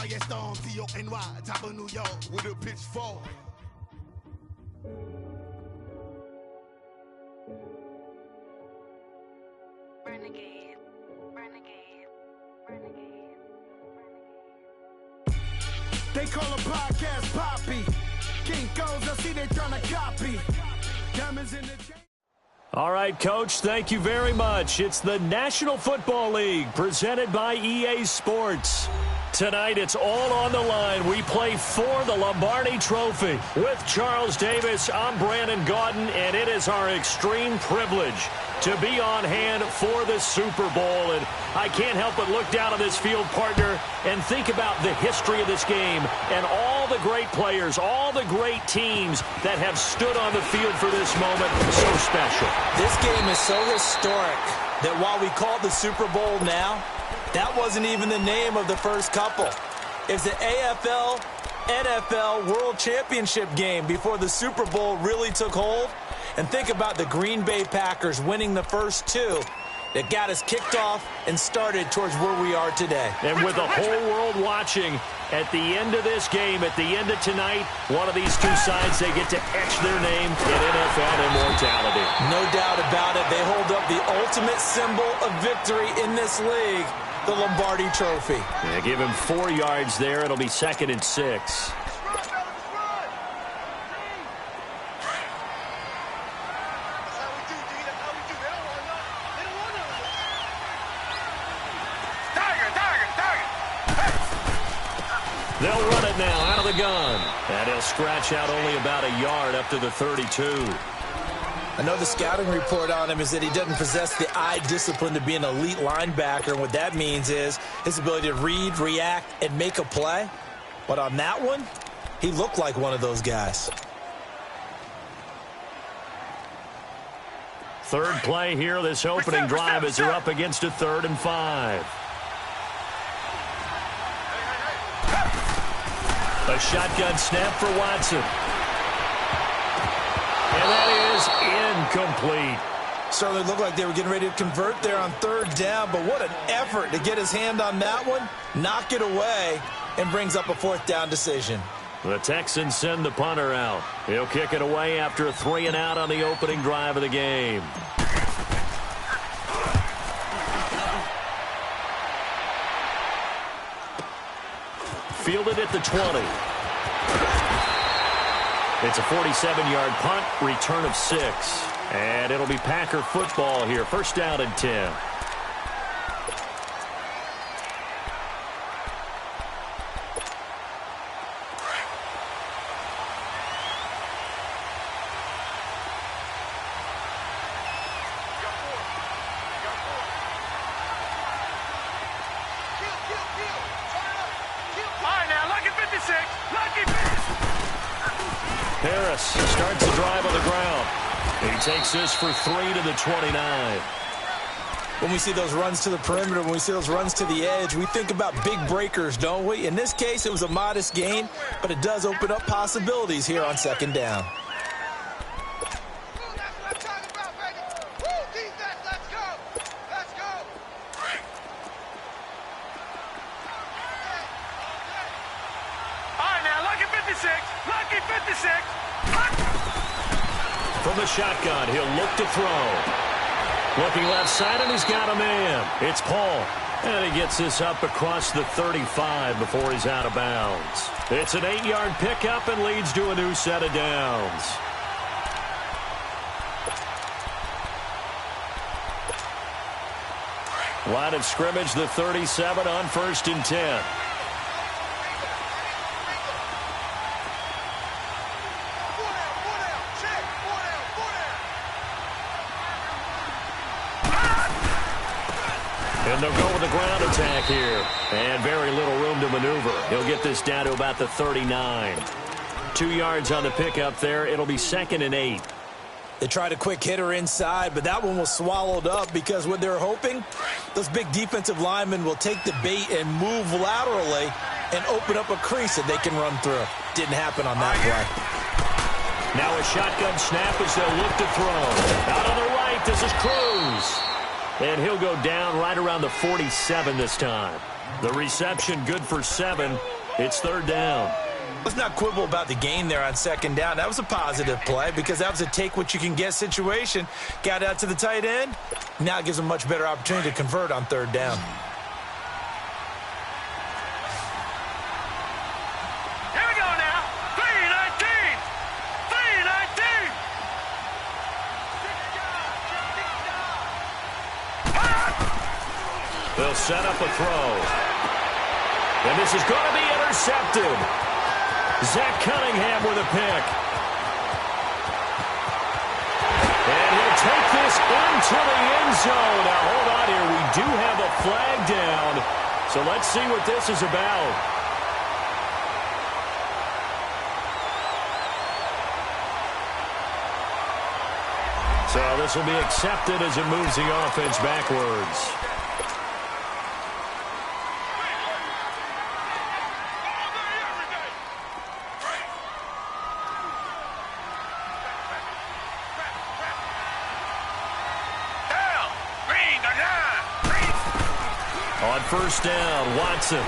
Firestone, T-O-N-Y, top of New York, with a pitchfork. Renegade, renegade, renegade, renegade. They call a podcast Poppy. Kinkos, I see they trying to copy. Diamonds in the chain. All right, Coach, thank you very much. It's the National Football League presented by EA Sports. Tonight, it's all on the line. We play for the Lombardi Trophy. With Charles Davis, I'm Brandon Gaudin, and it is our extreme privilege to be on hand for the Super Bowl. And I can't help but look down on this field, partner, and think about the history of this game and all the great players, all the great teams that have stood on the field for this moment. So special. This game is so historic that while we call it the Super Bowl now, that wasn't even the name of the first couple. It's the AFL, NFL World Championship game before the Super Bowl really took hold. And think about the Green Bay Packers winning the first two that got us kicked off and started towards where we are today. And with the whole world watching, at the end of this game, at the end of tonight, one of these two sides, they get to etch their name in NFL immortality. No doubt about it. They hold up the ultimate symbol of victory in this league, the Lombardi Trophy. Yeah, give him 4 yards there. It'll be 2nd and 6. They'll run it now out of the gun. And he'll scratch out only about a yard up to the 32. I know the scouting report on him is that he doesn't possess the eye discipline to be an elite linebacker. And what that means is his ability to read, react, and make a play. But on that one, he looked like one of those guys. Third play here, this opening drive as they're up against a 3rd and 5. A shotgun snap for Watson. And that is incomplete. Certainly looked like they were getting ready to convert there on 3rd down, but what an effort to get his hand on that one, knock it away, and brings up a 4th down decision. The Texans send the punter out. He'll kick it away after a 3 and out on the opening drive of the game. Fielded at the 20. It's a 47-yard punt, return of 6. And it'll be Packer football here. 1st down and 10. Harris starts the drive on the ground. He takes this for 3 to the 29. When we see those runs to the perimeter, when we see those runs to the edge, we think about big breakers, don't we? In this case, it was a modest gain, but it does open up possibilities here on 2nd down. From the shotgun, he'll look to throw. Looking left side, and he's got a man. It's Paul. And he gets this up across the 35 before he's out of bounds. It's an 8-yard pickup and leads to a new set of downs. Line of scrimmage, the 37 on 1st and 10. And they'll go with the ground attack here. And very little room to maneuver. He'll get this down to about the 39. 2 yards on the pickup there. It'll be 2nd and 8. They tried a quick hitter inside, but that one was swallowed up because what they're hoping, those big defensive linemen will take the bait and move laterally and open up a crease that they can run through. Didn't happen on that play. Now a shotgun snap as they'll look to throw. Out on the right, this is Cruz. And he'll go down right around the 47 this time. The reception good for 7. It's third down. Let's not quibble about the gain there on second down. That was a positive play because that was a take-what-you-can-get situation. Got out to the tight end. Now it gives them a much better opportunity to convert on third down. Here we go now. 3-19. 3-19. They'll set up a throw. And this is going to be intercepted. Zach Cunningham with a pick. And he'll take this into the end zone. Now, hold on here. We do have a flag down. So let's see what this is about. So this will be accepted as it moves the offense backwards. On first down, Watson.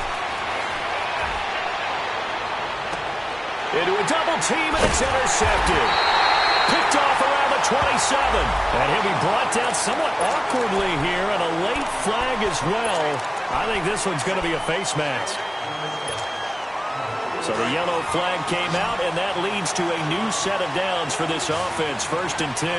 Into a double team, and it's intercepted. Picked off around the 27. And he'll be brought down somewhat awkwardly here, and a late flag as well. I think this one's going to be a face mask. So the yellow flag came out, and that leads to a new set of downs for this offense. First and 10.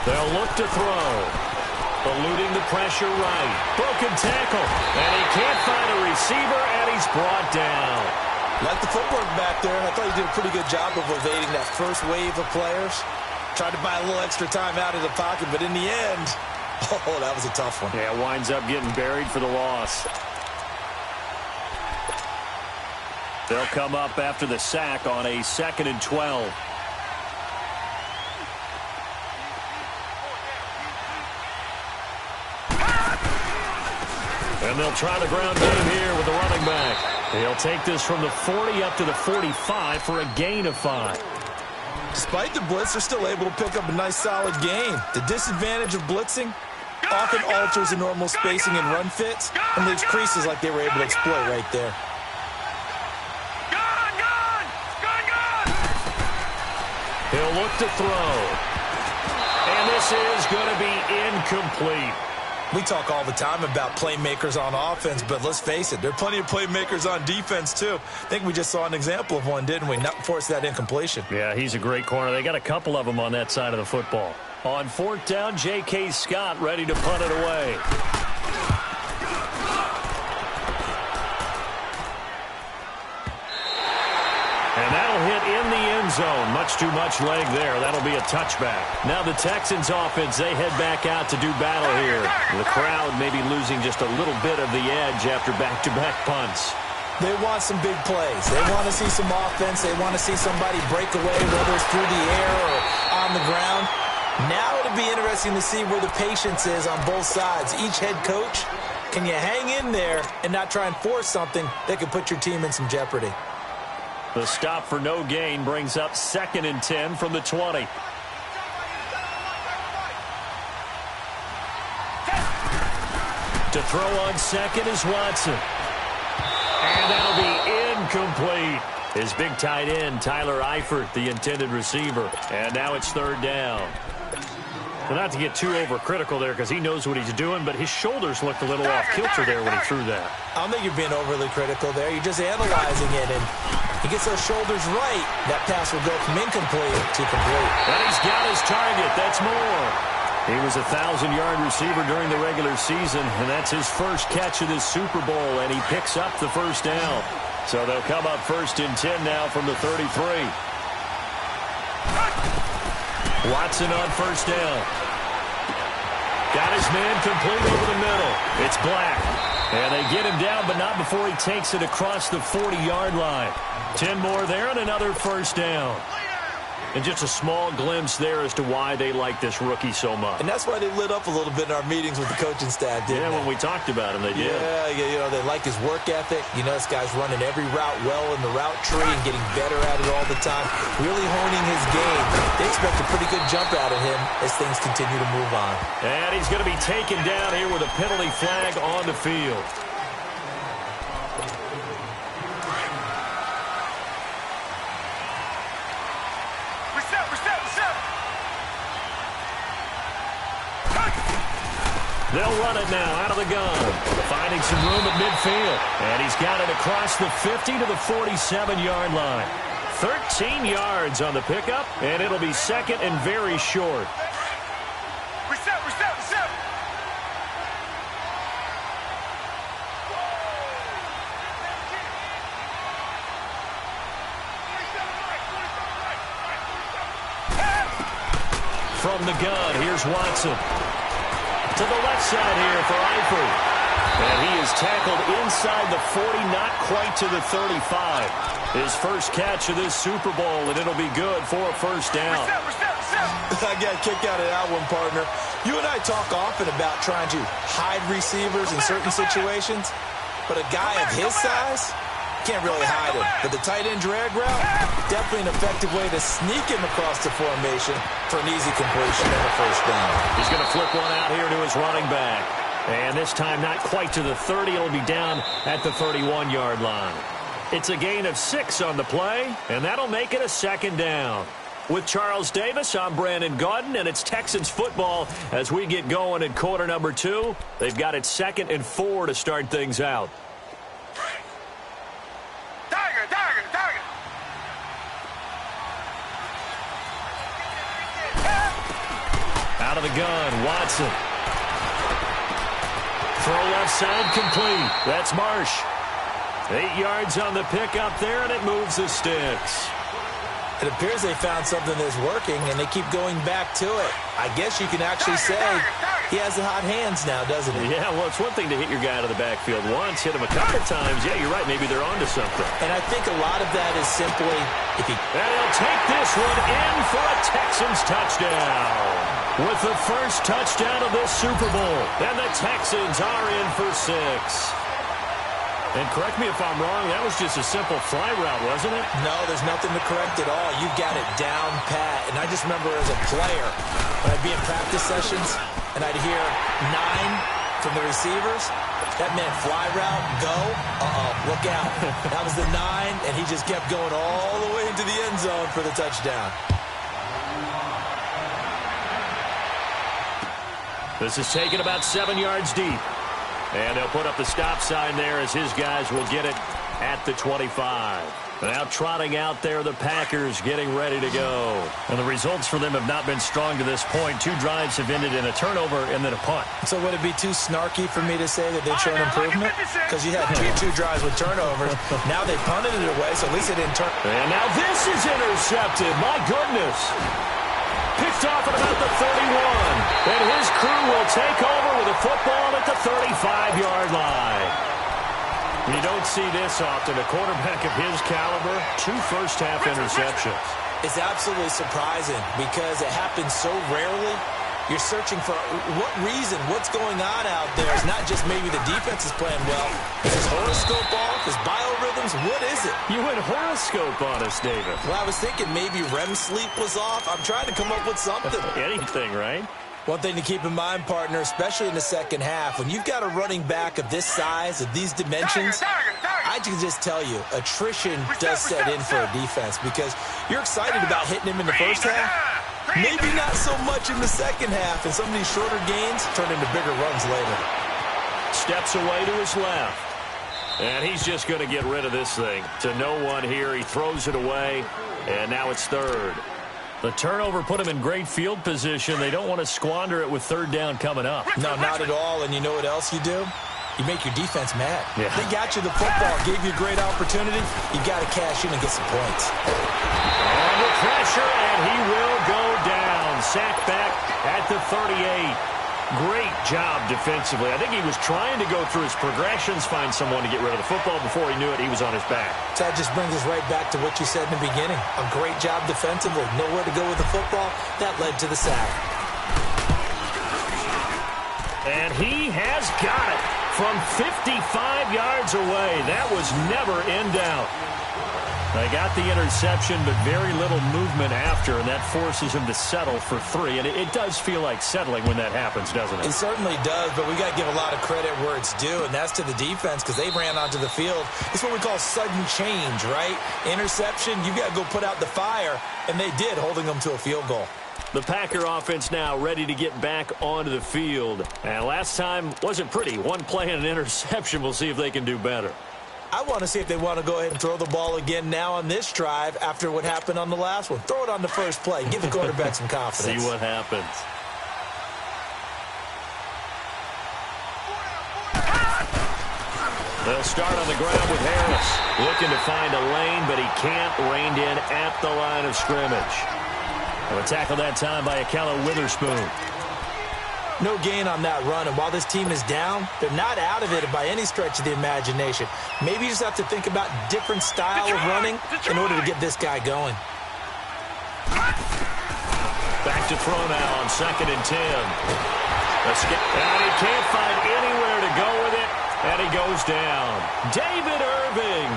They'll look to throw. Eluding the pressure right. Broken tackle. And he can't find a receiver, and he's brought down. Like the footwork back there. I thought he did a pretty good job of evading that first wave of players. Tried to buy a little extra time out of the pocket, but in the end, oh, that was a tough one. Yeah, winds up getting buried for the loss. They'll come up after the sack on a 2nd and 12. And they'll try the ground game here with the running back. He'll take this from the 40 up to the 45 for a gain of 5. Despite the blitz, they're still able to pick up a nice, solid gain. The disadvantage of blitzing often alters the normal spacing and run fits and leaves creases like they were able to exploit right there. He'll look to throw. And this is going to be incomplete. We talk all the time about playmakers on offense, but let's face it, there are plenty of playmakers on defense, too. I think we just saw an example of one, didn't we? Not force that incompletion. Yeah, he's a great corner. They got a couple of them on that side of the football. On 4th down, J.K. Scott ready to punt it away. And that'll hit in the end zone. Much too much leg there. That'll be a touchback. Now the Texans offense, they head back out to do battle here. The crowd may be losing just a little bit of the edge after back-to-back punts. They want some big plays. They want to see some offense. They want to see somebody break away, whether it's through the air or on the ground. Now it'll be interesting to see where the patience is on both sides. Each head coach, can you hang in there and not try and force something that could put your team in some jeopardy? The stop for no gain brings up 2nd and 10 from the 20. To throw on second is Watson. And that'll be incomplete. His big tight end, Tyler Eifert, the intended receiver. And now it's 3rd down. Well, not to get too overcritical there because he knows what he's doing, but his shoulders looked a little off kilter there when he threw that. I don't think you're being overly critical there. You're just analyzing it, and he gets those shoulders right. That pass will go from incomplete to complete. And he's got his target. That's more. He was a 1,000-yard receiver during the regular season, and that's his first catch of this Super Bowl, and he picks up the first down. So they'll come up 1st and 10 now from the 33. Watson on 1st down. Got his man complete over the middle. It's Black. And they get him down, but not before he takes it across the 40-yard line. 10 more there and another 1st down. And just a small glimpse there as to why they like this rookie so much. And that's why they lit up a little bit in our meetings with the coaching staff, didn't they? When we talked about him, they did. Yeah, they like his work ethic. This guy's running every route well in the route tree and getting better at it all the time, really honing his game. They expect a pretty good jump out of him as things continue to move on. And he's going to be taken down here with a penalty flag on the field. They'll run it now out of the gun. Finding some room at midfield. And he's got it across the 50 to the 47-yard line. 13 yards on the pickup, and it'll be second and very short. Reset. From the gun, here's Watson. To the left side here for Eifert. And he is tackled inside the 40, not quite to the 35. His first catch of this Super Bowl, and it'll be good for a first down. I got a kick out of that one, partner. You and I talk often about trying to hide receivers in certain situations, but a guy of his size can't really hide him. But the tight end drag route, definitely an effective way to sneak him across the formation for an easy completion and a first down. He's going to flip one out here to his running back. And this time not quite to the 30. It'll be down at the 31-yard line. It's a gain of 6 on the play, and that'll make it a second down. With Charles Davis, I'm Brandon Gaudin, and it's Texans football as we get going in quarter number 2. They've got it 2nd and 4 to start things out. Target. Out of the gun, Watson. Throw left side complete. That's Marsh. 8 yards on the pickup there, and it moves the sticks. It appears they found something that's working, and they keep going back to it. I guess you can actually say he has the hot hands now, doesn't he? Yeah, well, it's one thing to hit your guy out of the backfield once, hit him a couple times. Yeah, you're right. Maybe they're onto something. And I think a lot of that is simply if he... And he'll take this one in for a Texans touchdown. With the first touchdown of this Super Bowl. And the Texans are in for 6. And correct me if I'm wrong, that was just a simple fly route, wasn't it? No, there's nothing to correct at all. You've got it down pat. And I just remember as a player, when I'd be in practice sessions, and I'd hear 9 from the receivers, that meant fly route, go, look out. That was the 9, and he just kept going all the way into the end zone for the touchdown. This is taken about 7 yards deep. And they'll put up the stop sign there as his guys will get it at the 25. Now trotting out there, the Packers getting ready to go. And the results for them have not been strong to this point. 2 drives have ended in a turnover and then a punt. So would it be too snarky for me to say that they've shown improvement? Because you had two drives with turnovers. Now they punted it away, so at least they didn't turn. And now this is intercepted. My goodness. Picked off at about the 31. And his crew will take over with a football at the 35-yard line. You don't see this often. A quarterback of his caliber, 2 first-half interceptions. It's absolutely surprising because it happens so rarely. You're searching for what reason, what's going on out there. It's not just maybe the defense is playing well. Is his horoscope off? His biorhythms? What is it? You went horoscope on us, David. Well, I was thinking maybe REM sleep was off. I'm trying to come up with something. Anything, right? One thing to keep in mind, partner, especially in the second half, when you've got a running back of this size, of these dimensions, I can just tell you, attrition does set in for a defense because you're excited about hitting him in the first half. Maybe not so much in the second half, and some of these shorter gains turn into bigger runs later. Steps away to his left. And he's just going to get rid of this thing. To no one here. He throws it away, and now it's 3rd. The turnover put him in great field position. They don't want to squander it with 3rd down coming up. No, not at all. And you know what else you do? You make your defense mad. Yeah. They got you the football, gave you a great opportunity. You got to cash in and get some points. And the pressure, and he will go down. Sacked back at the 38. Great job defensively. I think he was trying to go through his progressions, find someone to get rid of the football. Before he knew it, he was on his back. So that just brings us right back to what you said in the beginning. A great job defensively. Nowhere to go with the football. That led to the sack. And he has got it from 55 yards away. That was never in doubt. They got the interception, but very little movement after, and that forces him to settle for 3. And it does feel like settling when that happens, doesn't it? It certainly does, but we got to give a lot of credit where it's due, and that's to the defense because they ran onto the field. It's what we call sudden change, right? Interception, you got to go put out the fire, and they did, holding them to a field goal. The Packer offense now ready to get back onto the field. And last time wasn't pretty. One play and an interception. We'll see if they can do better. I want to see if they want to go ahead and throw the ball again now on this drive after what happened on the last one. Throw it on the first play. Give the quarterback some confidence. See what happens. They'll start on the ground with Harris. Looking to find a lane, but he can't. Reined in at the line of scrimmage. A tackle that time by Akello Witherspoon. No gain on that run, and while this team is down, they're not out of it by any stretch of the imagination. Maybe you just have to think about different style of running in order to get this guy going. Back to throw now on 2nd and 10. And he can't find anywhere to go with it, and he goes down. David Irving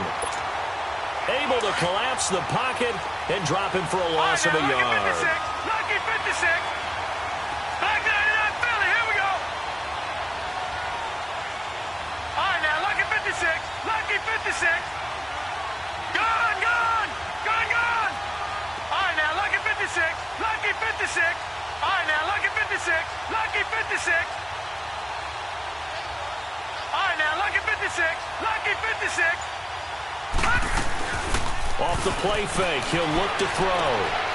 able to collapse the pocket and drop him for a loss of a yard. Lucky 56. Back 99, Philly, here we go. All right, now, lucky 56. Lucky 56. Gone, gone. Gone, gone. All right, now, lucky 56. Lucky 56. All right, now, lucky 56. Lucky 56. All right, now, lucky 56. Lucky 56. Off the play fake, he'll look to throw.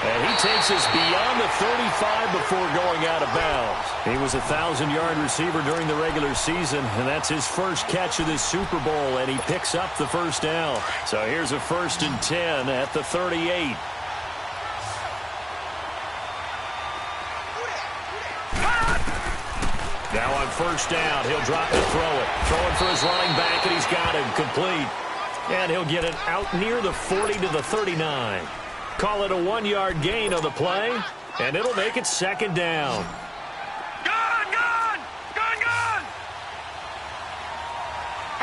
And he takes us beyond the 35 before going out of bounds. He was a 1,000-yard receiver during the regular season, and that's his first catch of this Super Bowl, and he picks up the first down. So here's a 1st and 10 at the 38. Now on 1st down, he'll drop to throw it. Throwing for his running back, and he's got him complete. And he'll get it out near the 40 to the 39. Call it a 1-yard gain on the play, and it'll make it 2nd down. Gone, gone, gone, gone.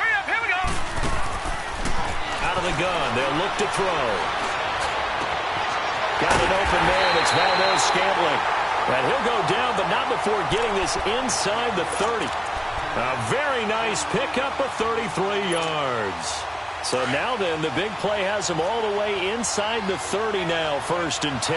Hurry up, here we go. Out of the gun, they'll look to throw. Got an open man, it's Valdez-Scantling. And he'll go down, but not before getting this inside the 30. A very nice pickup of 33 yards. So now then, the big play has him all the way inside the 30 now, 1st and 10.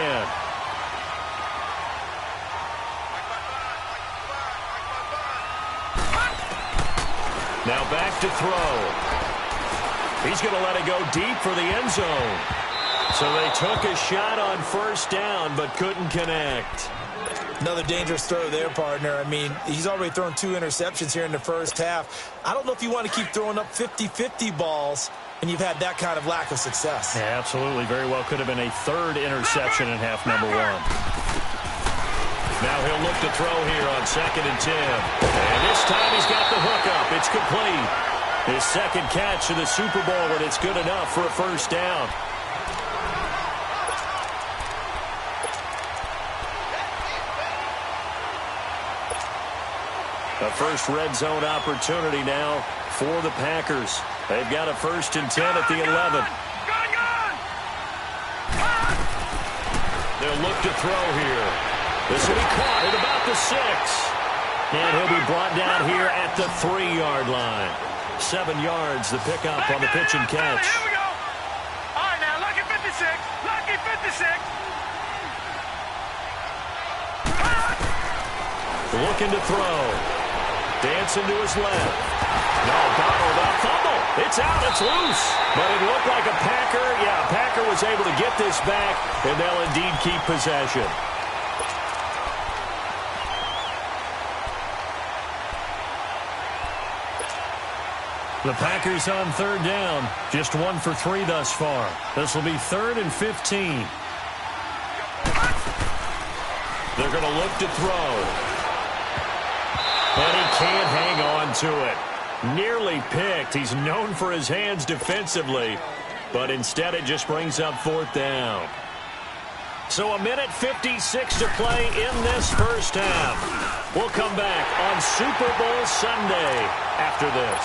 Now back to throw. He's going to let it go deep for the end zone. So they took a shot on 1st down, but couldn't connect. Another dangerous throw there, partner. I mean, he's already thrown 2 interceptions here in the first half. I don't know if you want to keep throwing up 50-50 balls when you've had that kind of lack of success. Yeah, absolutely. Very well could have been a 3rd interception in half number 1. Now he'll look to throw here on 2nd and 10. And this time he's got the hook up. It's complete. His 2nd catch of the Super Bowl, and it's good enough for a 1st down. A first red zone opportunity now for the Packers. They've got a 1st and 10 at the 11. They'll look to throw here. This will be caught at about the 6. And he'll be brought down here at the 3-yard line. 7 yards, the pickup on the pitch and catch. Here we go. All right, now, lucky 56. Lucky 56. Looking to throw. Dancing to his left. No, bottled up. Fumble. It's out. It's loose. But it looked like a Packer. Yeah, Packer was able to get this back, and they'll indeed keep possession. The Packers on 3rd down. Just 1 for 3 thus far. This will be 3rd and 15. They're going to look to throw. And he can't hang on to it. Nearly picked. He's known for his hands defensively, but instead it just brings up fourth down. So a minute 56 to play in this first half. We'll come back on Super Bowl Sunday after this.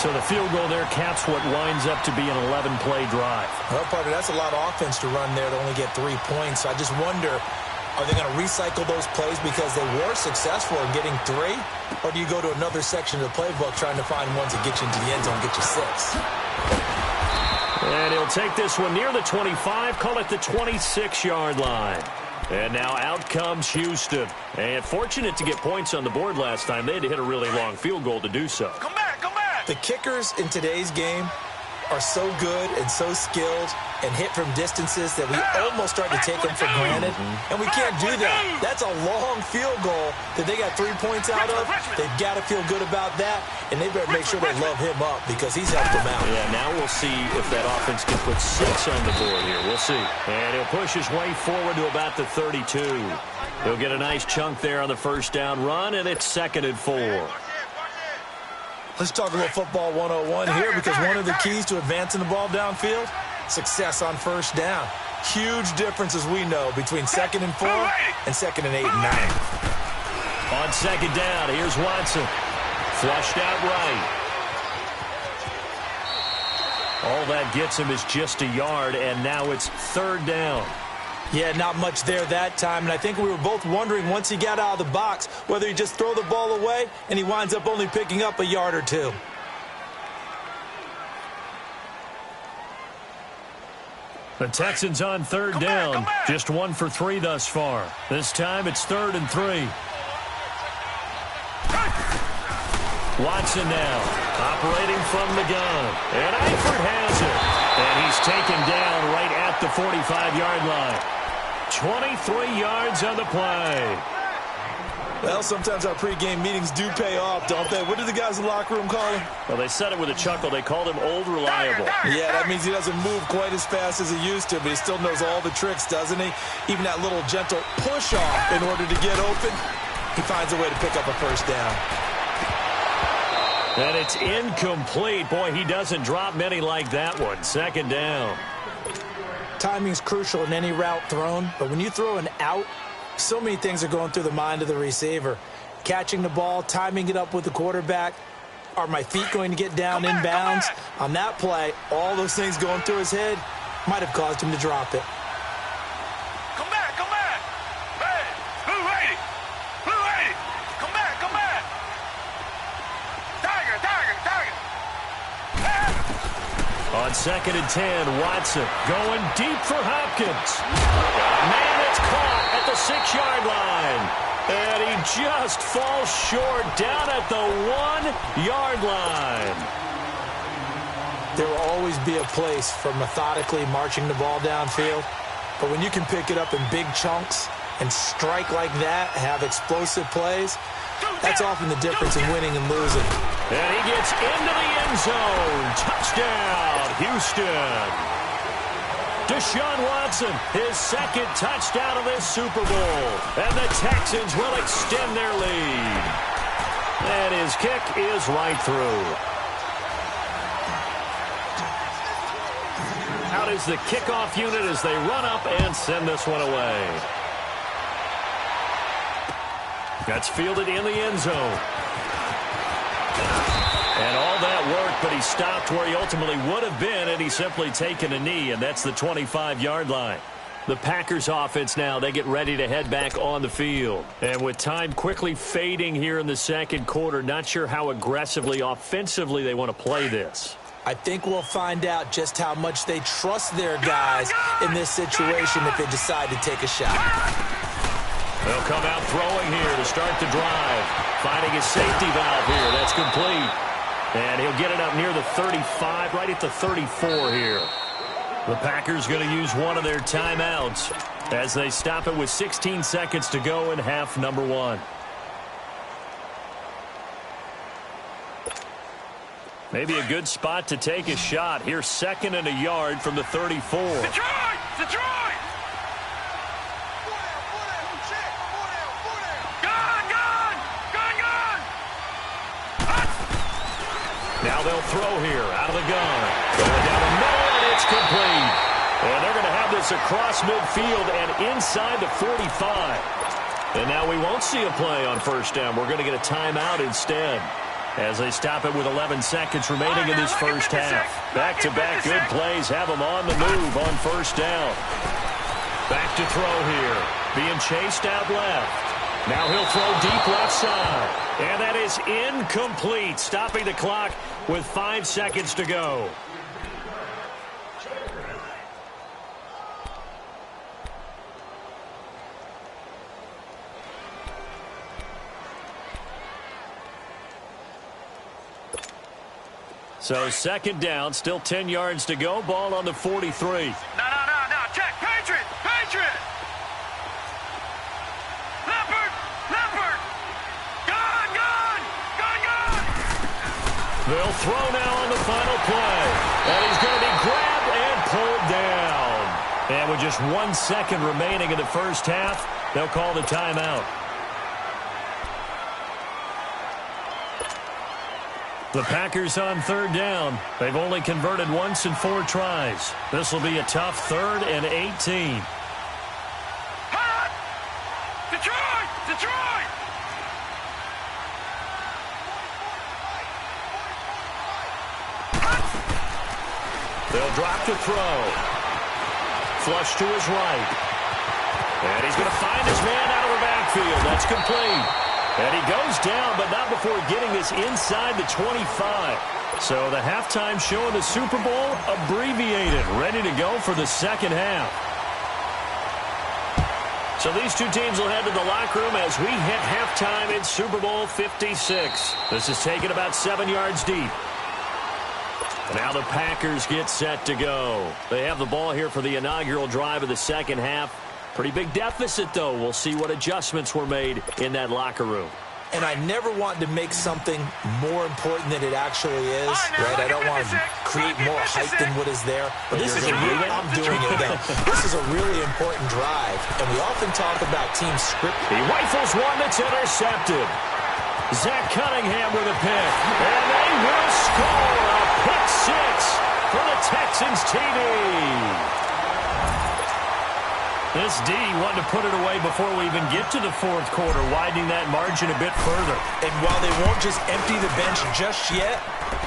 So the field goal there caps what winds up to be an 11-play drive. Well, partner, that's a lot of offense to run there to only get 3 points. I just wonder, are they going to recycle those plays because they were successful in getting 3? Or do you go to another section of the playbook trying to find ones that get you into the end zone, get you 6? And he'll take this one near the 25, call it the 26-yard line. And now out comes Houston. And fortunate to get points on the board last time. They had to hit a really long field goal to do so. Come back, come back. The kickers in today's game are so good and so skilled and hit from distances that we almost start to take them for granted. And we can't do that. That's a long field goal that they got 3 points out of. They've got to feel good about that, and they better make sure they love him up because he's helped them out. Yeah, now we'll see if that offense can put 6 on the board here. We'll see. And he'll push his way forward to about the 32. He'll get a nice chunk there on the first down run, and it's 2nd and 4. Let's talk a little football 101 here because one of the keys to advancing the ball downfield, success on first down. Huge difference, as we know, between 2nd and 4 and 2nd and 8 and 9. On 2nd down, here's Watson. Flushed out right. All that gets him is just a yard, and now it's 3rd down. Yeah, not much there that time, and I think we were both wondering once he got out of the box whether he just throw the ball away and he winds up only picking up a yard or 2. The Texans on 3rd down. Just 1 for 3 thus far. This time it's 3rd and 3. Watson now, operating from the gun. And Eifert has it. And he's taken down right at the 45-yard line. 23 yards on the play. Well, sometimes our pregame meetings do pay off, don't they? What do the guys in the locker room call him? Well, they said it with a chuckle. They called him Old Reliable. Yeah, that means he doesn't move quite as fast as he used to, but he still knows all the tricks, doesn't he? Even that little gentle push-off in order to get open, he finds a way to pick up a first down. And it's incomplete. Boy, he doesn't drop many like that one. 2nd down. Timing's crucial in any route thrown, but when you throw an out, so many things are going through the mind of the receiver. Catching the ball, timing it up with the quarterback. Are my feet going to get down inbounds? On that play, all those things going through his head might have caused him to drop it. Come back, come back. Hey, Blue 80. Blue 80. Come back, come back. Tiger, tiger, tiger. On 2nd and 10, Watson going deep for Hopkins. Man, it's caught at the 6-yard line. And he just falls short down at the 1-yard line. There will always be a place for methodically marching the ball downfield. But when you can pick it up in big chunks and strike like that, have explosive plays, that's often the difference in winning and losing. And he gets into the end zone. Touchdown, Houston. Deshaun Watson, his 2nd touchdown of this Super Bowl. And the Texans will extend their lead. And his kick is right through. Out is the kickoff unit as they run up and send this one away. That's fielded in the end zone. And all that work, but he stopped where he ultimately would have been, and he's simply taken a knee, and that's the 25-yard line. The Packers offense now, they get ready to head back on the field. And with time quickly fading here in the 2nd quarter, not sure how aggressively, offensively they want to play this. I think we'll find out just how much they trust their guys in this situation if they decide to take a shot. They'll come out throwing here to start the drive. Finding his safety valve here. That's complete. And he'll get it up near the 35, right at the 34 here. The Packers going to use one of their timeouts as they stop it with 16 seconds to go in half number 1. Maybe a good spot to take a shot. Here's 2nd and a yard from the 34. Detroit! Detroit! Gone, gone! Now they'll throw here out of the gun. Going down the middle, and it's complete. And they're going to have this across midfield and inside the 45. And now we won't see a play on first down. We're going to get a timeout instead as they stop it with 11 seconds remaining in this first half. Back-to-back good plays have them on the move on first down. Back to throw here. Being chased out left. Now he'll throw deep left side. And that is incomplete. Stopping the clock with 5 seconds to go. So second down, still 10 yards to go. Ball on the 43. No. Check. Patriot. Leopard. Gone. They'll throw now on the final play. And he's going to be grabbed and pulled down. And with just 1 second remaining in the first half, they'll call the timeout. The Packers on third down. They've only converted once in 4 tries. This will be a tough 3rd and 18. Hot! Detroit! They'll drop to throw. Flush to his right. And he's going to find his man out of the backfield. That's complete. And he goes down, but not before getting this inside the 25. So the halftime show in the Super Bowl abbreviated, ready to go for the second half. So these two teams will head to the locker room as we hit halftime in Super Bowl 56. This is taken about 7 yards deep. Now the Packers get set to go. They have the ball here for the inaugural drive of the second half. Pretty big deficit, though. We'll see what adjustments were made in that locker room. And I never want to make something more important than it actually is, right? I don't want to create more hype than what is there. But this is I'm doing it, though. This is a really important drive, and we often talk about team script. He rifles one that's intercepted. Zach Cunningham with a pick, and they will score a pick 6 for the Texans TD. This D wanted to put it away before we even get to the fourth quarter, widening that margin a bit further. And while they won't just empty the bench just yet,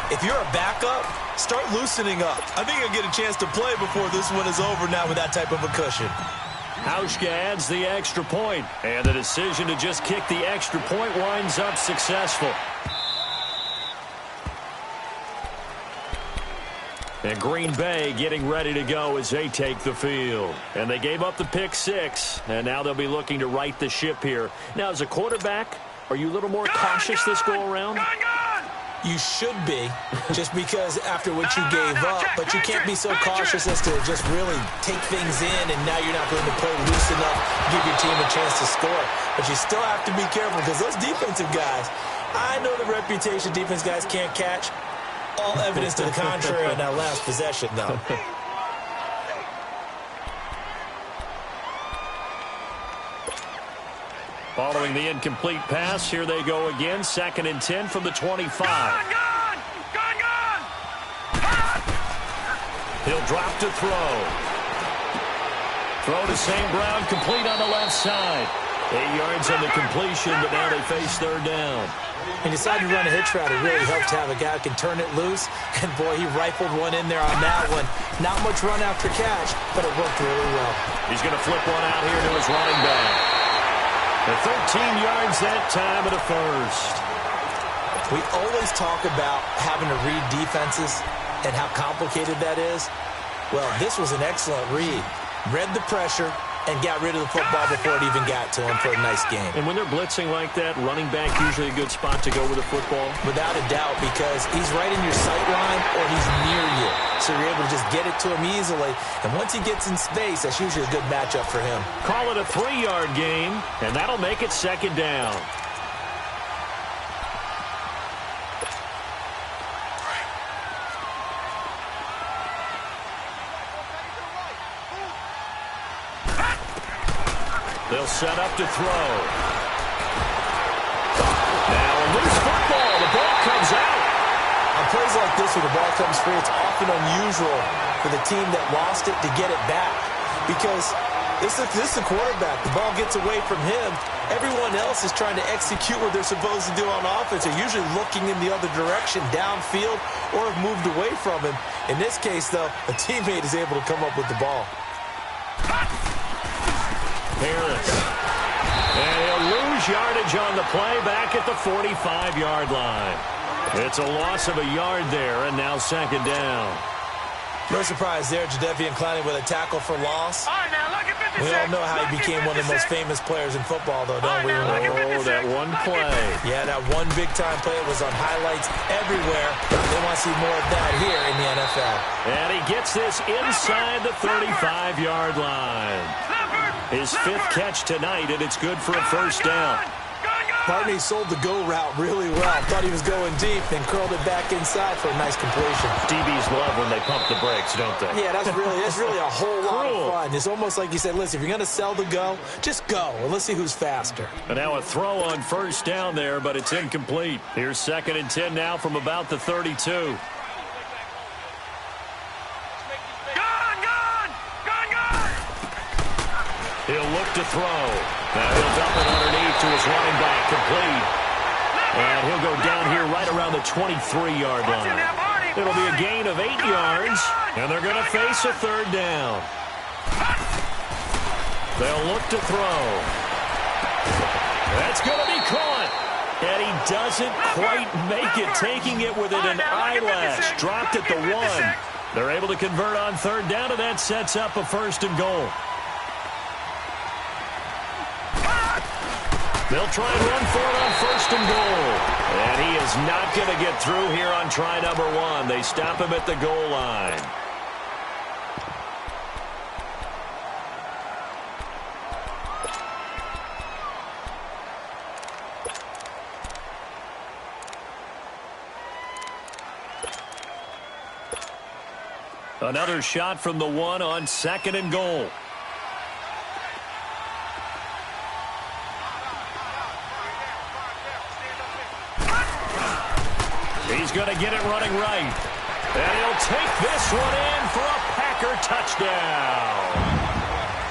if you're a backup, start loosening up. I think you'll get a chance to play before this one is over now with that type of a cushion. Hauschka adds the extra point, and the decision to just kick the extra point winds up successful. And Green Bay getting ready to go as they take the field. And they gave up the pick 6, and now they'll be looking to right the ship here. Now, as a quarterback, are you a little more cautious this go-around? You should be, just because after what you gave up, but you can't be so cautious as to just really take things in, and now you're not going to play loose enough to give your team a chance to score. But you still have to be careful, because those defensive guys, I know the reputation defense guys can't catch. All evidence to the contrary on that last possession, though. Following the incomplete pass, here they go again. 2nd and 10 from the 25. Gone! He'll drop to throw. Throw to St. Brown, complete on the left side. 8 yards on the completion, but now they face third down. He decided to run a hitch route. It really helped to have a guy who can turn it loose. And, boy, he rifled one in there on that one. Not much run after catch, but it worked really well. He's going to flip one out here to his running back. The 13 yards that time at a first. We always talk about having to read defenses and how complicated that is. Well, this was an excellent read. Read the pressure and got rid of the football before it even got to him for a nice game. And when they're blitzing like that, running back usually a good spot to go with the football? Without a doubt, because he's right in your sight line or he's near you. So you're able to just get it to him easily. And once he gets in space, that's usually a good matchup for him. Call it a 3-yard gain, and that'll make it second down. They'll set up to throw. Now a loose football. The ball comes out. I'll plays like this where the ball comes free, it's often unusual for the team that lost it to get it back. Because this is a quarterback. The ball gets away from him. Everyone else is trying to execute what they're supposed to do on offense. They're usually looking in the other direction, downfield, or have moved away from him. In this case, though, a teammate is able to come up with the ball. Harris. And he'll lose yardage on the play back at the 45-yard line. It's a loss of a yard there, and now second down. No surprise there, Jadeveon Clowney with a tackle for loss. All right, now, look at 56. We all know how he Lucky became one of the most 56. famous players in football, though, don't we? Oh, that one play. Yeah, that one big-time play was on highlights everywhere. They want to see more of that here in the NFL. And he gets this inside the 35-yard line. His fifth catch tonight, and it's good for a first down. Pardon me, sold the go route really well. Thought he was going deep and curled it back inside for a nice completion. DBs love when they pump the brakes, don't they? Yeah, that's really a whole lot of fun. It's almost like you said, listen, if you're going to sell the go, just go, and let's see who's faster. And now a throw on first down there, but it's incomplete. Here's 2nd and 10 now from about the 32. He'll look to throw. Now he'll dump it underneath to his running back, complete. And he'll go down here right around the 23-yard line. It'll be a gain of 8 yards, and they're going to face a third down. They'll look to throw. That's going to be caught. And he doesn't quite make it, taking it within an eyelash. Dropped at the 1. They're able to convert on third down, and that sets up a first and goal. They'll try and run for it on first and goal. And he is not going to get through here on try number 1. They stop him at the goal line. Another shot from the 1 on 2nd and goal. He's going to get it running right. And he'll take this one in for a Packer touchdown.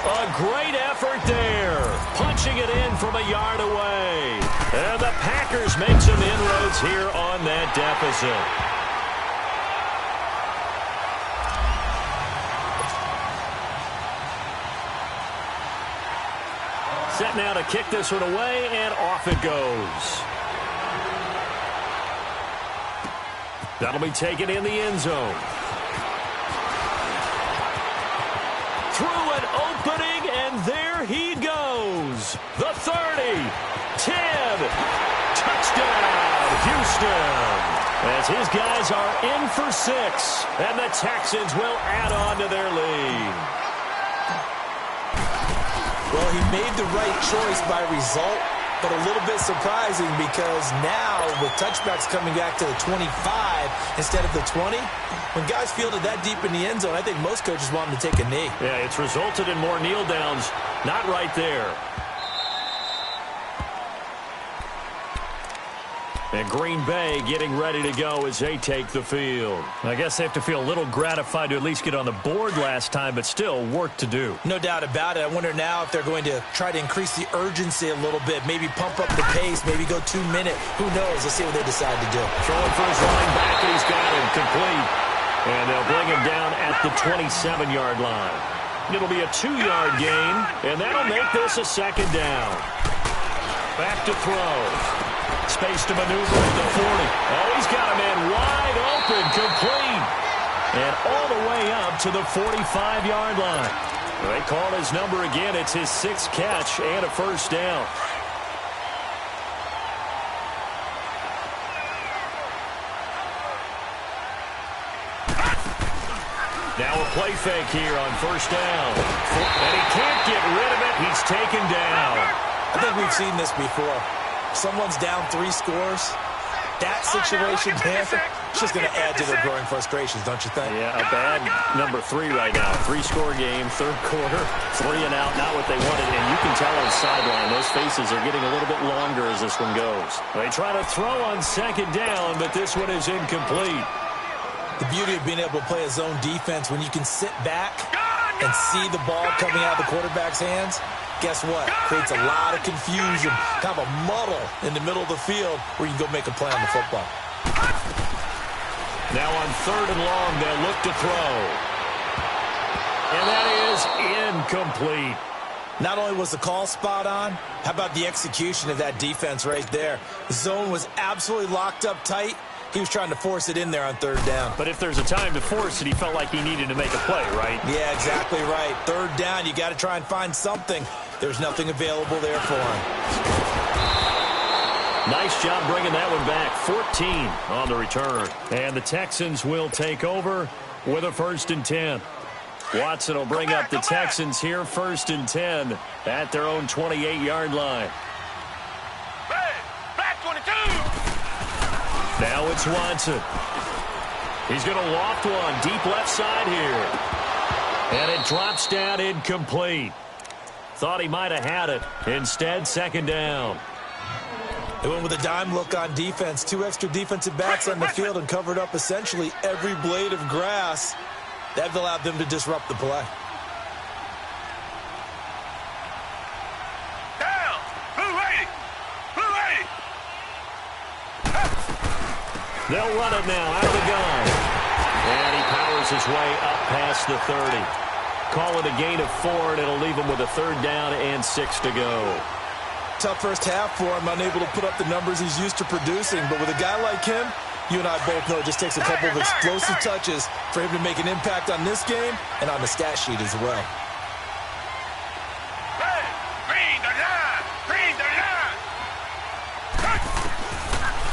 A great effort there. Punching it in from a yard away. And the Packers make some inroads here on that deficit. Set now to kick this one away, and off it goes. That'll be taken in the end zone. Through an opening, and there he goes. The 30, 10, touchdown, Houston. As his guys are in for 6, and the Texans will add on to their lead. Well, he made the right choice by result, but a little bit surprising because now with touchbacks coming back to the 25 instead of the 20, when guys fielded that deep in the end zone, I think most coaches want them to take a knee. Yeah, it's resulted in more kneel downs. Not right there. And Green Bay getting ready to go as they take the field. I guess they have to feel a little gratified to at least get on the board last time, but still work to do. No doubt about it. I wonder now if they're going to try to increase the urgency a little bit, maybe pump up the pace, maybe go 2-minute. Who knows? Let's see what they decide to do. Throwing for his running back, and he's got him complete. And they'll bring him down at the 27-yard line. It'll be a 2-yard gain, and that'll make this a second down. Back to throw. Space to maneuver at the 40. Oh, he's got a man wide open, complete. And all the way up to the 45-yard line. They call his number again. It's his 6th catch and a first down. Now a play fake here on first down. And he can't get rid of it. He's taken down. I think we've seen this before. Someone's down 3 scores, that situation there, it's just going to add to their growing frustrations, don't you think? Yeah, a bad number 3 right now. 3-score game, third quarter, 3 and out, not what they wanted. And you can tell on the sideline, those faces are getting a little bit longer as this one goes. They try to throw on second down, but this one is incomplete. The beauty of being able to play a zone defense when you can sit back and see the ball coming out of the quarterback's hands, guess what? Creates a lot of confusion, kind of a muddle in the middle of the field where you can go make a play on the football. Now on 3rd and long, they'll look to throw. And that is incomplete. Not only was the call spot on, how about the execution of that defense right there? The zone was absolutely locked up tight. He was trying to force it in there on 3rd down. But if there's a time to force it, he felt like he needed to make a play, right? Yeah, exactly right. 3rd down, you got to try and find something. There's nothing available there for him. Nice job bringing that one back. 14 on the return. And the Texans will take over with a 1st and 10. Watson will bring up the Texans here, 1st and 10 at their own 28-yard line. Back 22. Now it's Watson. He's going to loft one deep left side here. And it drops down incomplete. Thought he might have had it. Instead, 2nd down. They went with a dime look on defense. 2 extra defensive backs on the field and covered up essentially every blade of grass. That allowed them to disrupt the play. Down. Blue 80. Blue 80. They'll run it now out of the gun. And he powers his way up past the 30. Call it a gain of 4, and it'll leave him with a 3rd down and 6 to go. Tough first half for him, unable to put up the numbers he's used to producing. But with a guy like him, you and I both know it just takes a couple of explosive touches for him to make an impact on this game and on the stat sheet as well. Hey, green the line. Green the line.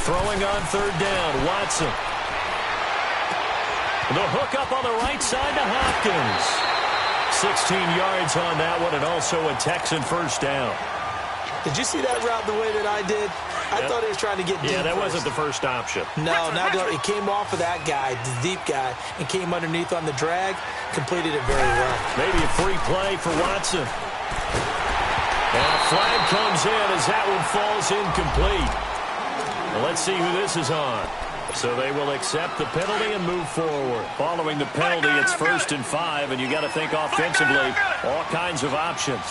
Throwing on 3rd down, Watson. The hook up on the right side to Hopkins. 16 yards on that one, and also a Texan 1st down. Did you see that route the way that I did? I thought he was trying to get deep. Yeah, that wasn't the first option. No, not it came off of that guy, the deep guy, and came underneath on the drag, completed it very well. Maybe a free play for Watson. And a flag comes in as that one falls incomplete. Well, let's see who this is on. So they will accept the penalty and move forward. Following the penalty, it's 1st and 5, and you got to think offensively, all kinds of options.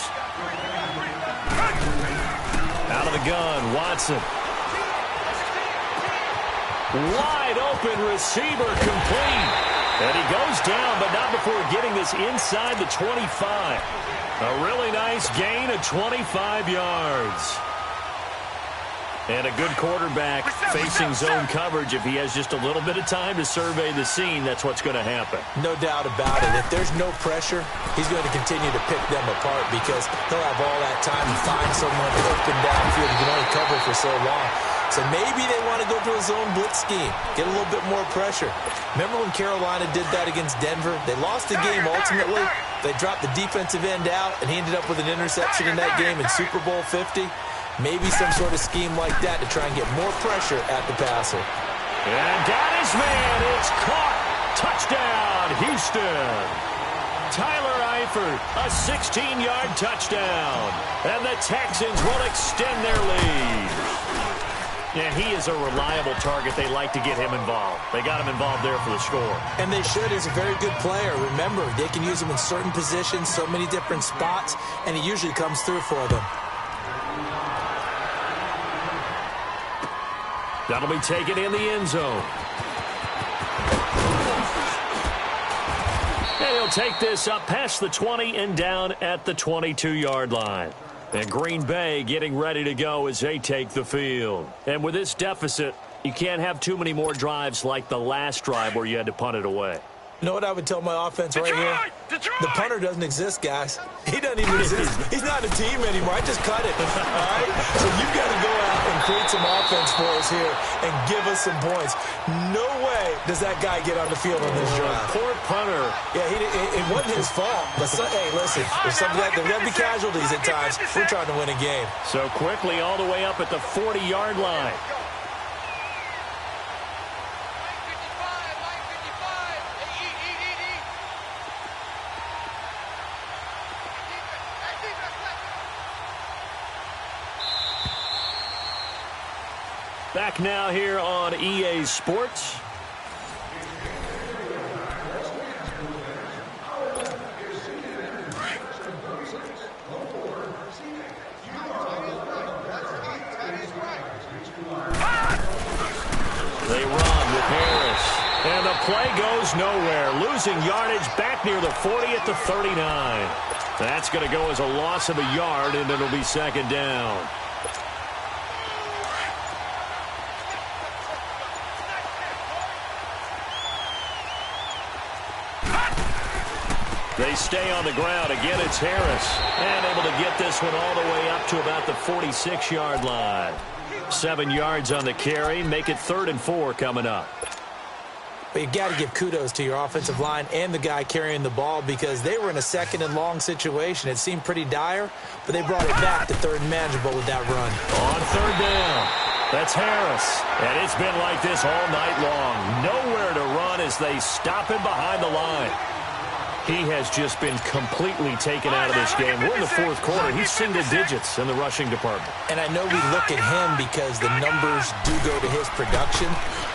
Out of the gun, Watson. Wide open receiver complete. And he goes down, but not before getting this inside the 25. A really nice gain of 25 yards. And a good quarterback facing zone coverage. If he has just a little bit of time to survey the scene, that's what's going to happen. No doubt about it. If there's no pressure, he's going to continue to pick them apart because he'll have all that time to find someone open downfield. He can only cover for so long. So maybe they want to go to a zone blitz scheme, get a little bit more pressure. Remember when Carolina did that against Denver? They lost the game ultimately. They dropped the defensive end out, and he ended up with an interception in that game in Super Bowl 50. Maybe some sort of scheme like that to try and get more pressure at the passer. And got his man. It's caught. Touchdown, Houston. Tyler Eifert, a 16-yard touchdown. And the Texans will extend their lead. And he is a reliable target. They like to get him involved. They got him involved there for the score. And they should. He's a very good player. Remember, they can use him in certain positions, so many different spots, and he usually comes through for them. That'll be taken in the end zone. And he'll take this up past the 20 and down at the 22-yard line. And Green Bay getting ready to go as they take the field. And with this deficit, you can't have too many more drives like the last drive where you had to punt it away. You know what I would tell my offense right here? The punter doesn't exist, guys. He doesn't even exist. He's not a team anymore. I just cut it. All right? So you've got to go out and create some offense for us here and give us some points. No way does that guy get on the field on this drive. Poor punter. Yeah, it wasn't his fault. But, hey, listen, there's going to be casualties at times. We're trying to win a game. So quickly all the way up at the 40-yard line. Back now here on EA Sports. They run with Harris. And the play goes nowhere. Losing yardage back near the 40 at the 39. That's going to go as a loss of a yard, and it'll be second down. They stay on the ground. Again, it's Harris. And able to get this one all the way up to about the 46-yard line. 7 yards on the carry. Make it 3rd and 4 coming up. But you got to give kudos to your offensive line and the guy carrying the ball because they were in a 2nd and long situation. It seemed pretty dire, but they brought it back to 3rd and manageable with that run. On 3rd down, that's Harris. And it's been like this all night long. Nowhere to run as they stop him behind the line. He has just been completely taken out of this game. We're in the 4th quarter. He's single digits in the rushing department. And I know we look at him because the numbers do go to his production.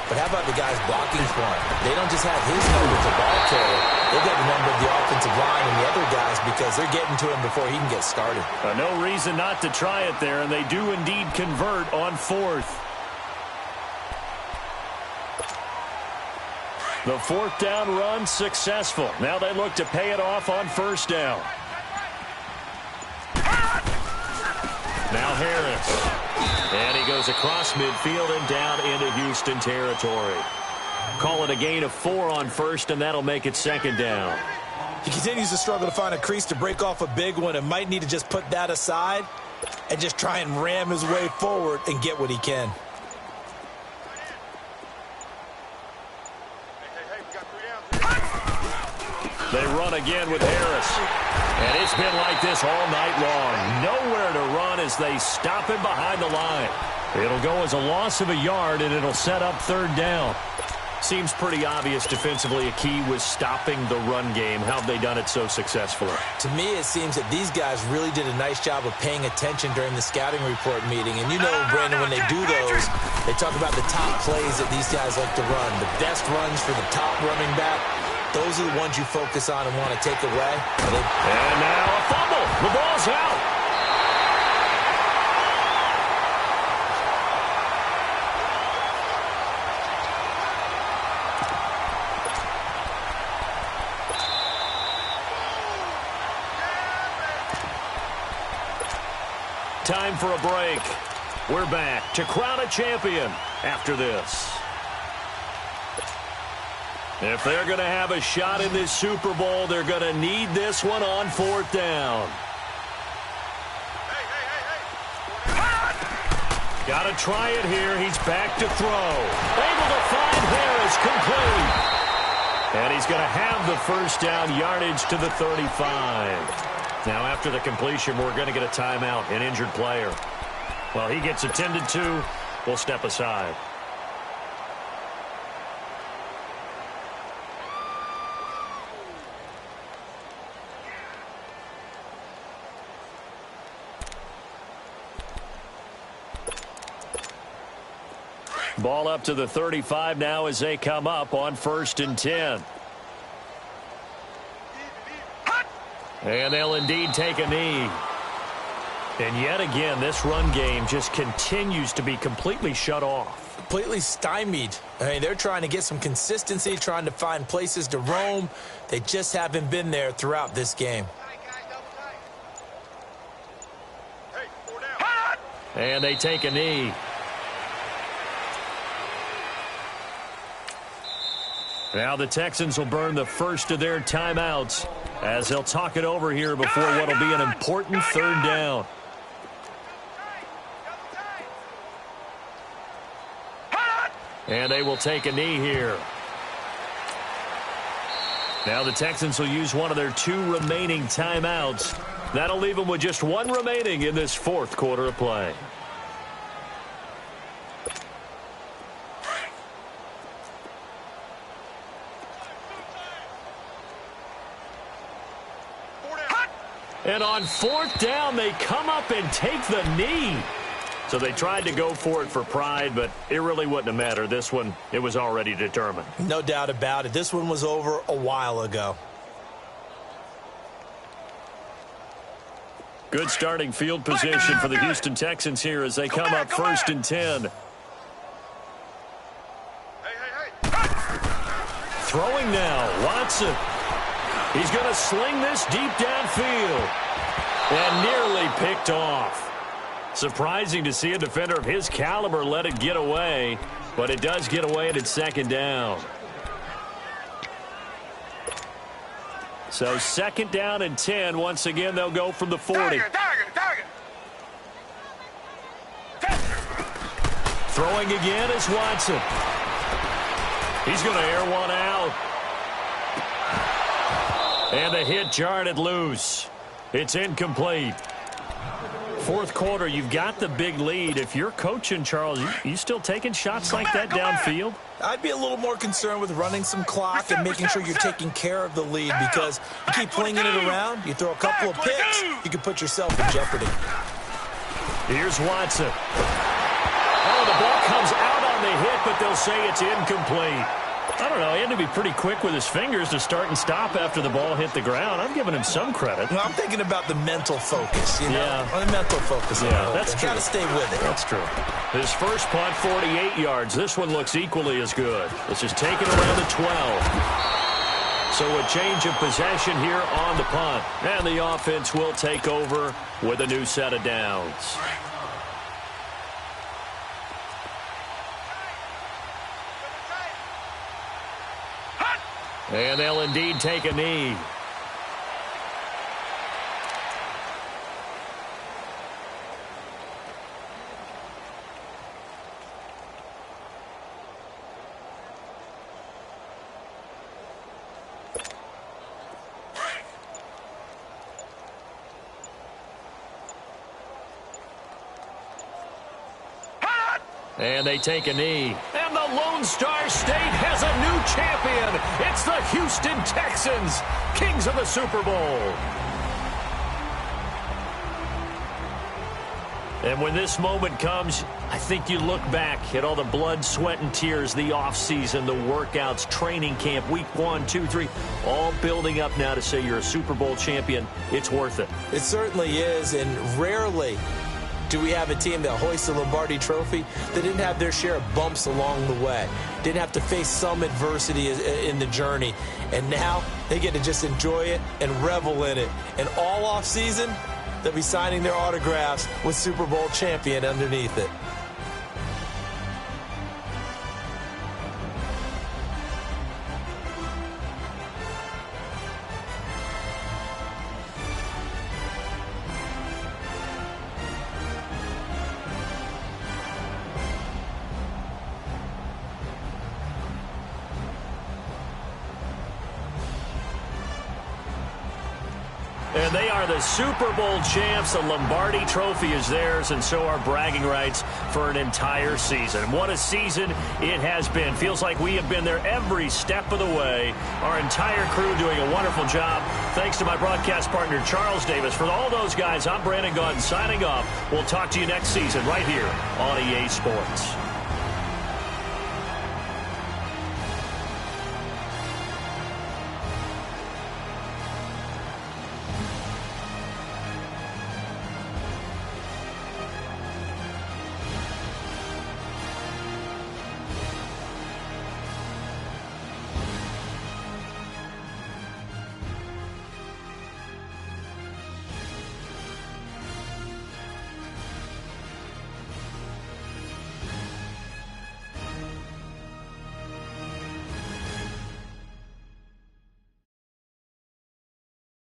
But how about the guys blocking for him? They don't just have his number as a ball carrier. They've got the number of the offensive line and the other guys because they're getting to him before he can get started. No reason not to try it there, and they do indeed convert on 4th. The 4th down run successful. Now they look to pay it off on 1st down. Now Harris. And he goes across midfield and down into Houston territory. Call it a gain of 4 on 1st, and that'll make it 2nd down. He continues to struggle to find a crease to break off a big one and might need to just put that aside and just try and ram his way forward and get what he can. They run again with Harris. And it's been like this all night long. Nowhere to run as they stop him behind the line. It'll go as a loss of a yard, and it'll set up 3rd down. Seems pretty obvious defensively a key was stopping the run game. How have they done it so successfully? To me, it seems that these guys really did a nice job of paying attention during the scouting report meeting. And you know, Brandon, when they do those, they talk about the top plays that these guys like to run. The best runs for the top running back. Those are the ones you focus on and want to take away. And now a fumble. The ball's out. Time for a break. We're back to crown a champion after this. If they're going to have a shot in this Super Bowl, they're going to need this one on 4th down. Got to try it here. He's back to throw. Able to find Harris complete. And he's going to have the 1st down yardage to the 35. Now, after the completion, we're going to get a timeout, an injured player. Well, he gets attended to. We'll step aside. Ball up to the 35 now as they come up on 1st and 10. And they'll indeed take a knee. And yet again, this run game just continues to be completely shut off. Completely stymied. I mean, they're trying to get some consistency, trying to find places to roam. They just haven't been there throughout this game. And they take a knee. Now the Texans will burn the first of their timeouts as they'll talk it over here before what will be an important 3rd down. And they will take a knee here. Now the Texans will use one of their 2 remaining timeouts. That'll leave them with just 1 remaining in this 4th quarter of play. And on 4th down, they come up and take the knee. So they tried to go for it for pride, but it really wouldn't have mattered. This one, it was already determined. No doubt about it. This one was over a while ago. Good starting field position for the Houston Texans here as they come up first and 10. Throwing now, Watson. He's going to sling this deep downfield. And nearly picked off. Surprising to see a defender of his caliber let it get away, but it does get away and it's second down. So second down and 10. Once again, they'll go from the 40. Target. Throwing again is Watson. He's going to air one out. And the hit jarred it loose. It's incomplete. Fourth quarter, you've got the big lead. If you're coaching, Charles, you still taking shots like that downfield? I'd be a little more concerned with running some clock and making sure you're taking care of the lead, because you keep flinging it around, you throw a couple of picks, you can put yourself in jeopardy. Here's Watson. Oh, the ball comes out on the hit, but they'll say it's incomplete. I don't know. He had to be pretty quick with his fingers to start and stop after the ball hit the ground. I'm giving him some credit. Well, I'm thinking about the mental focus, you know? Yeah. The mental focus. Yeah, that's true. Got to stay with it. That's true. His first punt, 48 yards. This one looks equally as good. This is taken around the 12. So a change of possession here on the punt. And the offense will take over with a new set of downs. And they'll indeed take a knee. And they take a knee. And the Lone Star State has a new champion. It's the Houston Texans, kings of the Super Bowl. And when this moment comes, I think you look back at all the blood, sweat, and tears, the offseason, the workouts, training camp, week 1, 2, 3, all building up now to say you're a Super Bowl champion. It's worth it. It certainly is, and rarely do we have a team that hoists the Lombardi Trophy that didn't have their share of bumps along the way, didn't have to face some adversity in the journey, and now they get to just enjoy it and revel in it. And all offseason, they'll be signing their autographs with Super Bowl champion underneath it. And they are the Super Bowl champs. The Lombardi Trophy is theirs, and so are bragging rights for an entire season. What a season it has been. Feels like we have been there every step of the way. Our entire crew doing a wonderful job. Thanks to my broadcast partner, Charles Davis. For all those guys, I'm Brandon Gaudin signing off. We'll talk to you next season right here on EA Sports.